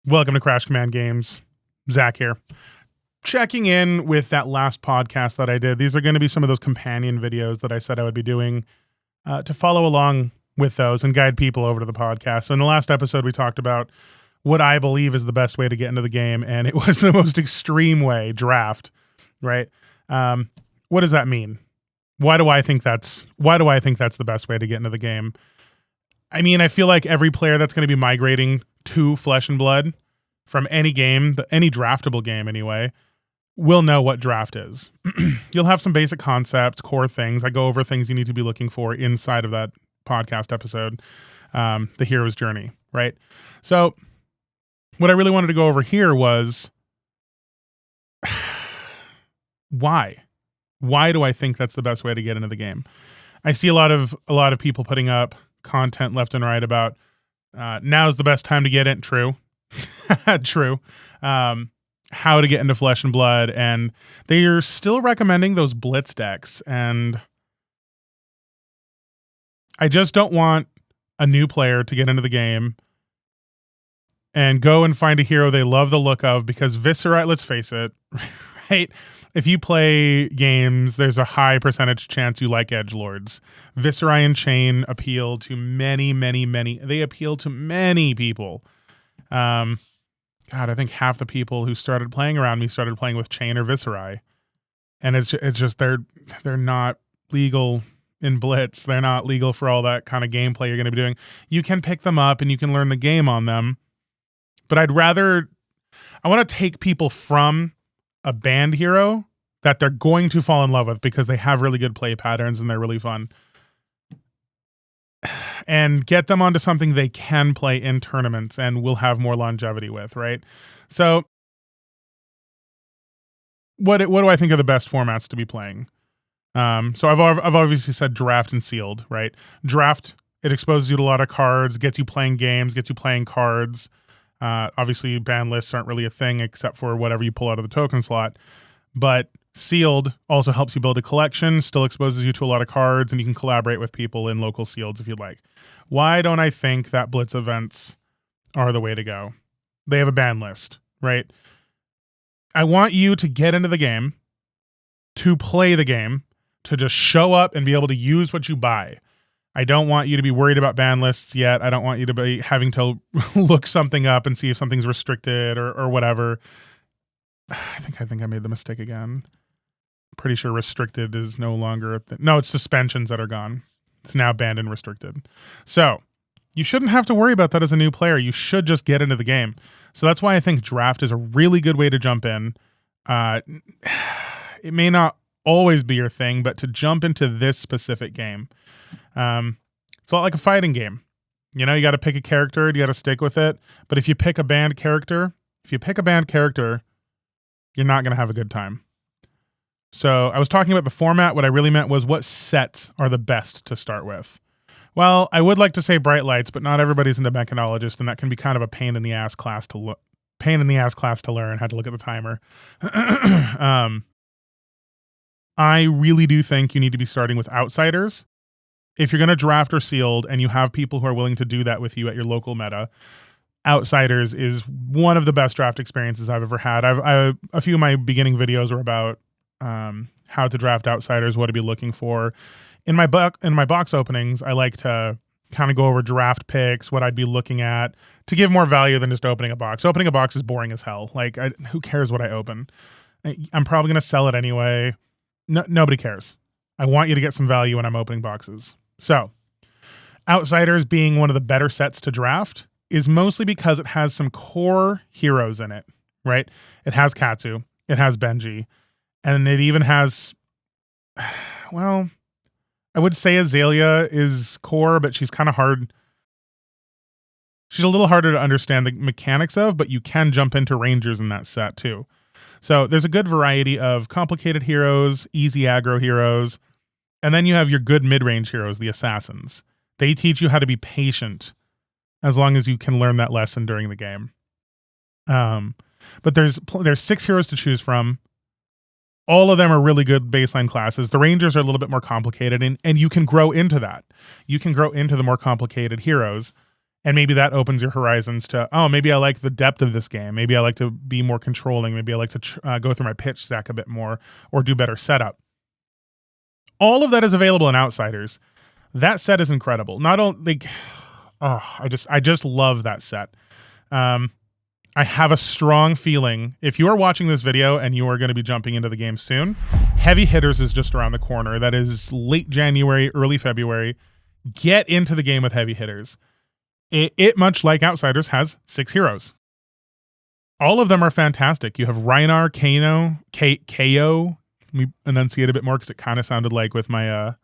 Welcome to Crash Command Games. Zach here. Checking in with that last podcast that I did. These are going to be some of those companion videos that I said I would be doing to follow along with those and guide people over to the podcast. So in the last episode, we talked about what I believe is the best way to get into the game, and it was the most extreme way, draft, right? What does that mean? Why do I think that's the best way to get into the game? I mean, I feel like every player that's going to be migrating to Flesh and Blood from any game, any draftable game anyway, will know what draft is. You'll have some basic concepts, core things. I go over things you need to be looking for inside of that podcast episode, the hero's journey, right? So what I really wanted to go over here was why do I think that's the best way to get into the game? I see a lot of people putting up content left and right about now's the best time to get in. True. True. How to get into Flesh and Blood, and they are still recommending those blitz decks, and I just don't want a new player to get into the game and go and find a hero they love the look of, because Viscera, let's face it, right? If you play games, there's a high percentage chance you like edgelords. Viscera and Chain appeal to many. They appeal to many people. God, I think half the people who started playing around me started playing with Chain or Viscera, and it's just they're not legal in Blitz. They're not legal for all that kind of gameplay you're going to be doing. You can pick them up and you can learn the game on them, but I want to take people from a banned hero that they're going to fall in love with because they have really good play patterns and they're really fun, and get them onto something they can play in tournaments and will have more longevity with, right? So what do I think are the best formats to be playing? So I've obviously said draft and sealed, right? Draft, it exposes you to a lot of cards, gets you playing games, gets you playing cards. Obviously ban lists aren't really a thing except for whatever you pull out of the token slot, but sealed also helps you build a collection, still exposes you to a lot of cards, and you can collaborate with people in local sealeds if you'd like. Why don't I think that Blitz events are the way to go? They have a ban list, right? I want you to get into the game, to play the game, to just show up and be able to use what you buy. I don't want you to be worried about ban lists yet. I don't want you to be having to look something up and see if something's restricted or whatever. I think I made the mistake again. Pretty sure restricted is no longer no, it's suspensions that are gone. It's now banned and restricted. So you shouldn't have to worry about that as a new player. You should just get into the game. So that's why I think draft is a really good way to jump in. It may not always be your thing, but to jump into this specific game, it's a lot like a fighting game. You know, you got to pick a character, you got to stick with it. But if you pick a banned character, you're not going to have a good time. So I was talking about the format. What I really meant was what sets are the best to start with. Well, I would like to say Bright Lights, but not everybody's into Mechanologist, and that can be kind of a pain in the ass class to learn. Had to look at the timer. I really do think you need to be starting with Outsiders. If you're going to draft or sealed and you have people who are willing to do that with you at your local meta, Outsiders is one of the best draft experiences I've ever had. A few of my beginning videos are about how to draft Outsiders, what to be looking for. In my box openings, I like to kind of go over draft picks, what I'd be looking at to give more value than just opening a box. Opening a box is boring as hell. Like, who cares what I open? I'm probably going to sell it anyway. Nobody cares. I want you to get some value when I'm opening boxes. So, Outsiders being one of the better sets to draft is mostly because it has some core heroes in it, right? It has Katsu, it has Benji, and it even has, well, I would say Azalea is core, but she's kind of hard. She's a little harder to understand the mechanics of, but you can jump into Rangers in that set too. So there's a good variety of complicated heroes, easy aggro heroes, and then you have your good mid-range heroes, the Assassins. They teach you how to be patient as long as you can learn that lesson during the game. But there's 6 heroes to choose from. All of them are really good baseline classes. The Rangers are a little bit more complicated, and you can grow into that. You can grow into the more complicated heroes. And maybe that opens your horizons to, oh, maybe I like the depth of this game. Maybe I like to be more controlling. Maybe I like to go through my pitch stack a bit more or do better setup. All of that is available in Outsiders. That set is incredible. Not only, I just love that set. I have a strong feeling if you are watching this video and you are going to be jumping into the game soon, Heavy Hitters is just around the corner. That is late January, early February. Get into the game with Heavy Hitters. It much like Outsiders, has 6 heroes. All of them are fantastic. You have Reinar, KO. Let me enunciate a bit more because it kind of sounded like with my...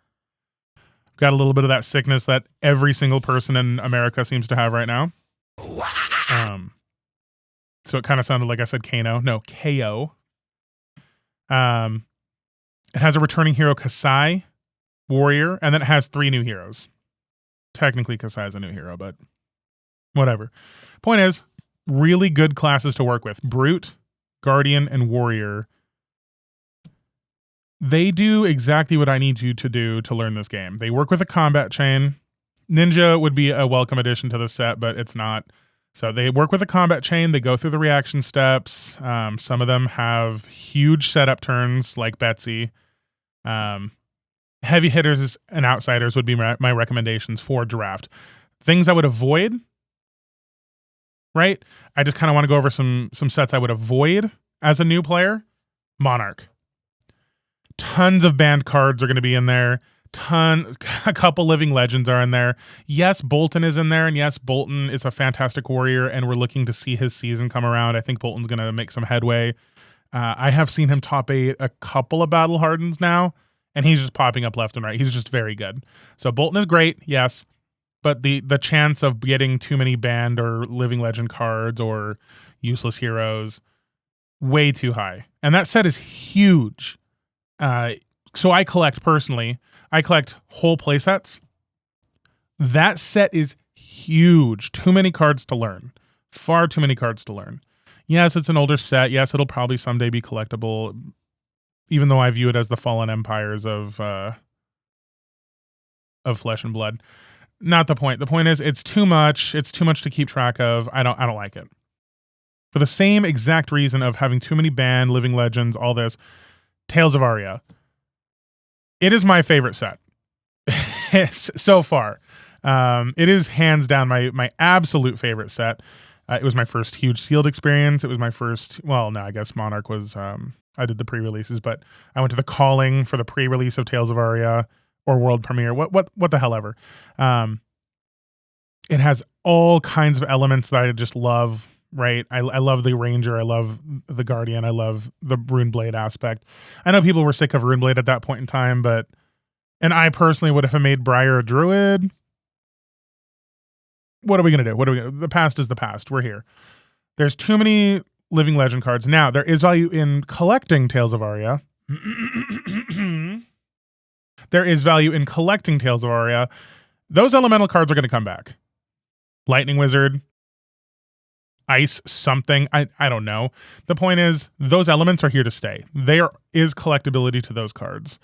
got a little bit of that sickness that every single person in America seems to have right now. So it kind of sounded like I said Kano. No, KO. It has a returning hero, Kasai, Warrior, and then it has 3 new heroes. Technically, Kasai is a new hero, but whatever. Point is, really good classes to work with. Brute, Guardian, and Warrior. They do exactly what I need you to do to learn this game. They work with a combat chain. Ninja would be a welcome addition to the set, but it's not. So they work with a combat chain. They go through the reaction steps. Some of them have huge setup turns like Betsy. Heavy Hitters and Outsiders would be my recommendations for draft. Things I would avoid, right? I just kind of want to go over some sets I would avoid as a new player. Monarch. Tons of banned cards are going to be in there. A couple Living Legends are in there. Yes, Bolton is in there, and yes, Bolton is a fantastic warrior, and we're looking to see his season come around. I think Bolton's going to make some headway. I have seen him top 8 a couple of Battle Hardens now, and he's just popping up left and right. He's just very good. So Bolton is great, yes, but the chance of getting too many banned or Living Legend cards or useless heroes, way too high. And that set is huge. So I collect whole playsets. That set is huge. Too many cards to learn. Far too many cards to learn. Yes, it's an older set. Yes, it'll probably someday be collectible, even though I view it as the fallen empires of Flesh and Blood. Not the point. The point is it's too much. It's too much to keep track of. I don't like it. For the same exact reason of having too many banned Living Legends, all this, Tales of Aria. It is my favorite set so far. It is hands down my absolute favorite set. It was my first huge sealed experience. It was my first, well, no, I guess Monarch was, I did the pre-releases, but I went to the calling for the pre-release of Tales of Aria or world premiere, what the hell ever. It has all kinds of elements that I just love, right? I love the Ranger. I love the Guardian. I love the Runeblade aspect. I know people were sick of Runeblade at that point in time, and I personally would have made Briar a Druid. What are we going to do? The past is the past. We're here. There's too many Living Legend cards. Now, there is value in collecting Tales of Aria. There is value in collecting Tales of Aria. Those elemental cards are going to come back. Lightning Wizard, Ice something, I don't know. The point is, those elements are here to stay. There is collectability to those cards.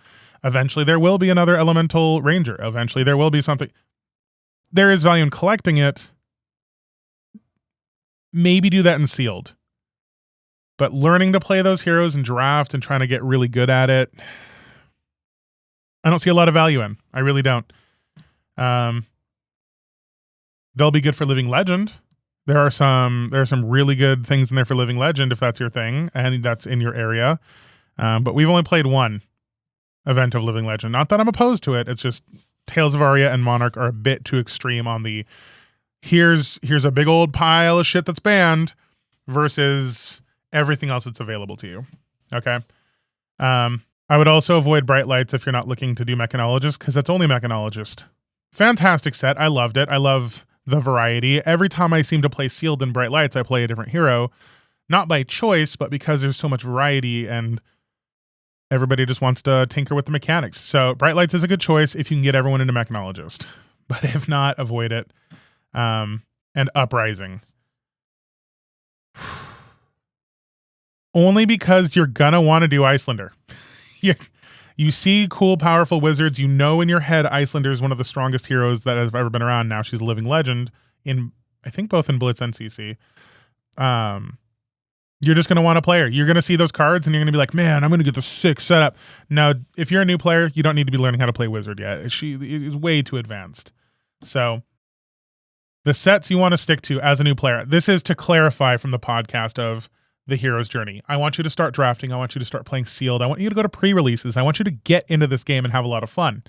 Eventually, there will be another Elemental Ranger. Eventually, there will be something. There is value in collecting it. Maybe do that in Sealed. But learning to play those heroes in draft and trying to get really good at it, I don't see a lot of value in. I really don't. They'll be good for Living Legend. There are some really good things in there for Living Legend if that's your thing and that's in your area. But we've only played one event of Living Legend. Not that I'm opposed to it. It's just Tales of Aria and Monarch are a bit too extreme on the here's a big old pile of shit that's banned versus everything else that's available to you. Okay. I would also avoid Bright Lights if you're not looking to do Mechanologist because it's only Mechanologist. Fantastic set. I loved it. I love the variety. Every time I seem to play Sealed in Bright Lights, I play a different hero. Not by choice, but because there's so much variety and everybody just wants to tinker with the mechanics. So Bright Lights is a good choice if you can get everyone into Mechanologist. But if not, avoid it. And Uprising. Only because you're gonna want to do Icelander. You see cool, powerful wizards. You know in your head Icelander is one of the strongest heroes that has ever been around. Now she's a Living Legend. I think both in Blitz and CC. You're just going to want to play her. You're going to see those cards and you're going to be like, man, I'm going to get the sick setup. Now, if you're a new player, you don't need to be learning how to play Wizard yet. She is way too advanced. So the sets you want to stick to as a new player, this is to clarify from the podcast of the hero's journey. I want you to start drafting. I want you to start playing sealed. I want you to go to pre-releases. I want you to get into this game and have a lot of fun.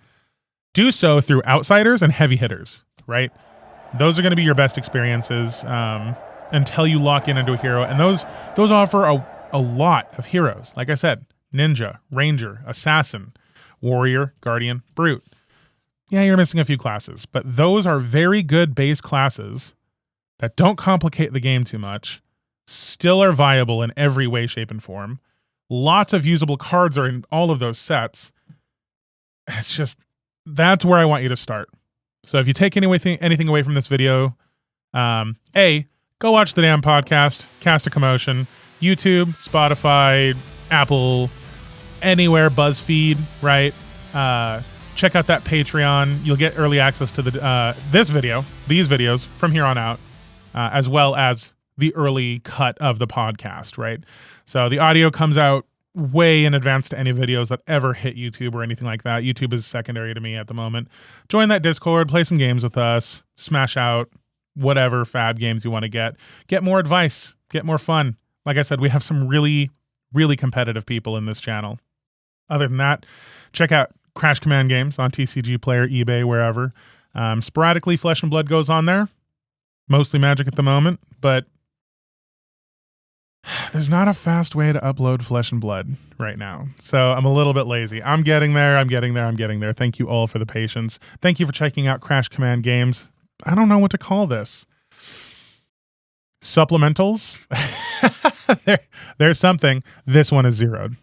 Do so through outsiders and heavy hitters, right? Those are going to be your best experiences. Until you lock into a hero. And those offer a lot of heroes. Like I said, Ninja, Ranger, Assassin, Warrior, Guardian, Brute. Yeah, you're missing a few classes, but those are very good base classes that don't complicate the game too much, still are viable in every way, shape, and form. Lots of usable cards are in all of those sets. It's just, that's where I want you to start. So if you take anything away from this video, go watch the damn podcast, Cast a Commotion, YouTube, Spotify, Apple, anywhere, BuzzFeed, right? Check out that Patreon. You'll get early access to these videos from here on out, as well as the early cut of the podcast, right? So the audio comes out way in advance to any videos that ever hit YouTube or anything like that. YouTube is secondary to me at the moment. Join that Discord, play some games with us, smash out whatever fab games you want to get more advice, get more fun. Like I said, we have some really, really competitive people in this channel. Other than that, check out Crash Command games on TCG Player, eBay, wherever. Sporadically, Flesh and Blood goes on there. Mostly Magic at the moment, but there's not a fast way to upload Flesh and Blood right now. So I'm a little bit lazy. I'm getting there. Thank you all for the patience. Thank you for checking out Crash Command games. I don't know what to call this. Supplementals? There's something. This one is zeroed.